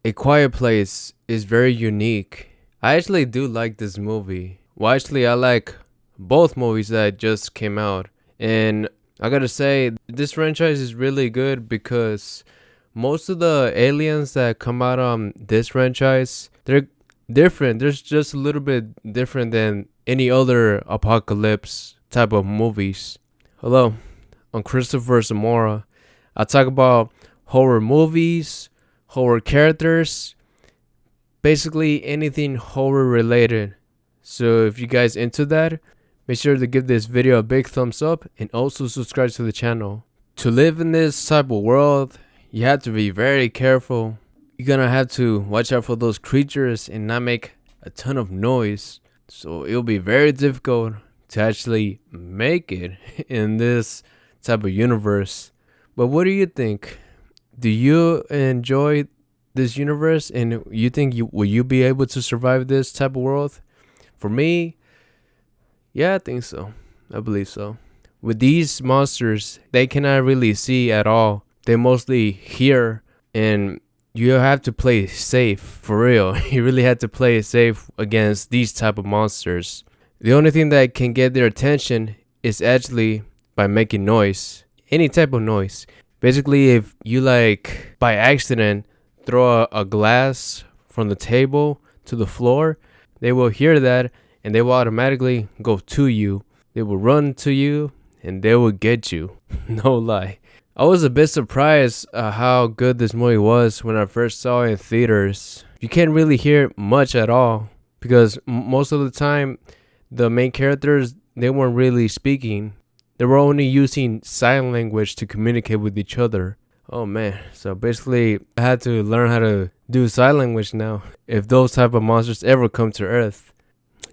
A Quiet Place is very unique. I actually do like this movie. Well, actually, I like both movies that just came out. And I gotta say, this franchise is really good because most of the aliens that come out on this franchise, they're different. There's just a little bit different than any other apocalypse type of movies. Hello, I'm Cristopher Zamora. I talk about horror movies, horror characters, basically anything horror related. So if you guys into that, make sure to give this video a big thumbs up and also subscribe to the channel. To live in this type of world, you have to be very careful. You're gonna have to watch out for those creatures and not make a ton of noise. So it'll be very difficult to actually make it in this type of universe. But what do you think? Do you enjoy this universe, and you think will you be able to survive this type of world? For me, yeah, I think so. I believe so. With these monsters, they cannot really see at all. They mostly hear, and you have to play safe for real. You really have to play safe against these type of monsters. The only thing that can get their attention is actually by making noise. Any type of noise. Basically, if you like by accident throw a glass from the table to the floor, they will hear that and they will automatically go to you. They will run to you and they will get you. No lie. I was a bit surprised how good this movie was when I first saw it in theaters. You can't really hear much at all because most of the time the main characters, they weren't really speaking. They were only using sign language to communicate with each other. Oh man, so basically I had to learn how to do sign language now if those type of monsters ever come to Earth.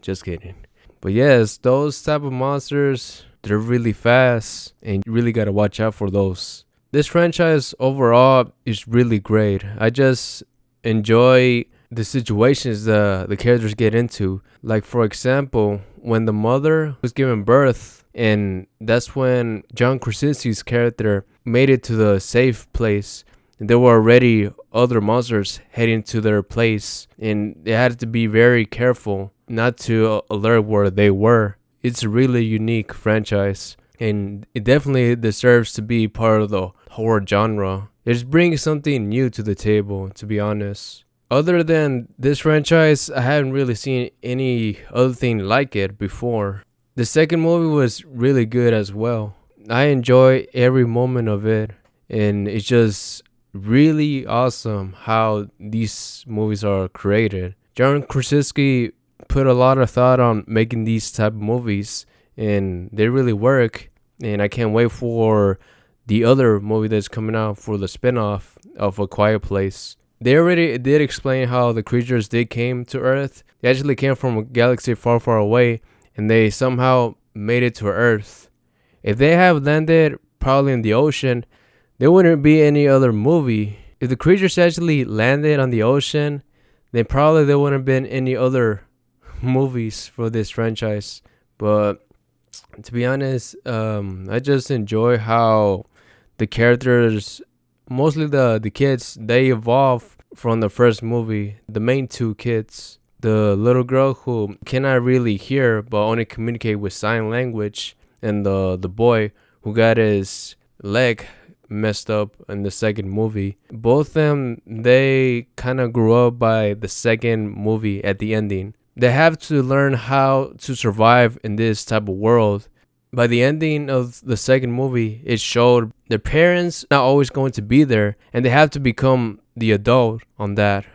Just kidding. But yes, those type of monsters, they're really fast and you really gotta watch out for those. This franchise overall is really great. I just enjoy the situations the characters get into. Like for example, when the mother was giving birth, and that's when John Krasinski's character made it to the safe place. And there were already other monsters heading to their place. And they had to be very careful not to alert where they were. It's a really unique franchise. And it definitely deserves to be part of the horror genre. It's bringing something new to the table, to be honest. Other than this franchise, I haven't really seen any other thing like it before. The second movie was really good as well. I enjoy every moment of it, and it's just really awesome how these movies are created. John Krasinski put a lot of thought on making these type of movies, and they really work. And I can't wait for the other movie that's coming out for the spinoff of A Quiet Place. They already did explain how the creatures did came to Earth. They actually came from a galaxy far, far away, and they somehow made it to Earth. If they have landed probably in the ocean, there wouldn't be any other movie. If the creatures actually landed on the ocean, then probably there wouldn't have been any other movies for this franchise. But to be honest, I just enjoy how the characters, mostly the kids, they evolve from the first movie. The main two kids, the little girl who cannot really hear but only communicate with sign language, and the boy who got his leg messed up in the second movie. Both of them, they kind of grew up by the second movie at the ending. They have to learn how to survive in this type of world. By the ending of the second movie, it showed their parents not always going to be there, and they have to become the adult on that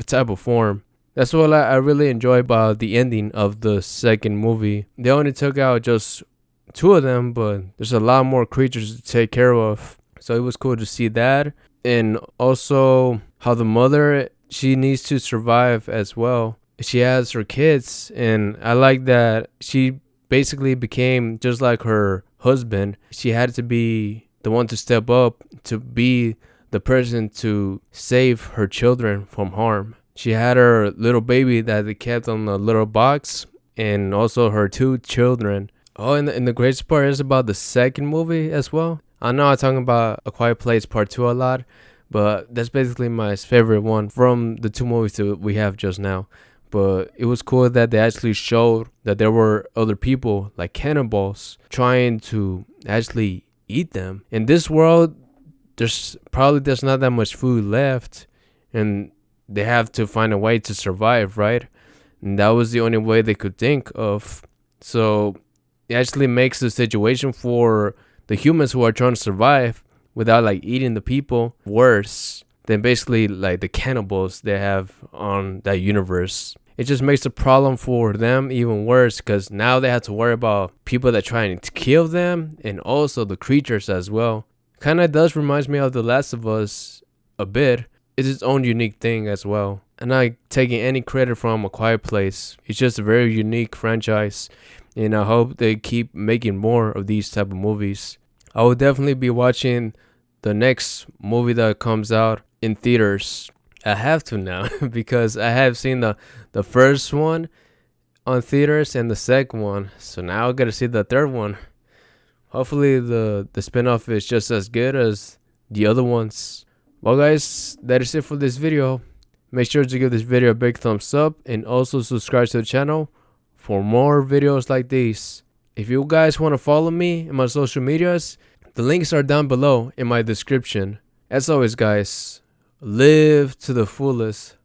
type of form. That's what I really enjoy about the ending of the second movie. They only took out just two of them, but there's a lot more creatures to take care of. So it was cool to see that. And also how the mother, she needs to survive as well. She has her kids, and I like that she basically became just like her husband. She had to be the one to step up to be the person to save her children from harm. She had her little baby that they kept on a little box, and also her two children. Oh, and the greatest part is about the second movie as well. I know I'm talking about A Quiet Place Part 2 a lot, But that's basically my favorite one from the two movies that we have just now. But it was cool that they actually showed that there were other people like cannibals trying to actually eat them. In this world, there's not that much food left, and they have to find a way to survive, right? And that was the only way they could think of. So it actually makes the situation for the humans who are trying to survive without like eating the people worse than basically like the cannibals they have on that universe. It just makes the problem for them even worse because now they have to worry about people that trying to kill them and also the creatures as well. Kind of does reminds me of The Last of Us a bit. It's its own unique thing as well. And not taking any credit from A Quiet Place. It's just a very unique franchise, and I hope they keep making more of these type of movies. I will definitely be watching the next movie that comes out in theaters. I have to now because I have seen the first one on theaters and the second one. So now I gotta see the third one. Hopefully the spinoff is just as good as the other ones. Well guys, that is it for this video. Make sure to give this video a big thumbs up and also subscribe to the channel for more videos like these. If you guys want to follow me in my social medias, the links are down below in my description. As always guys, live to the fullest.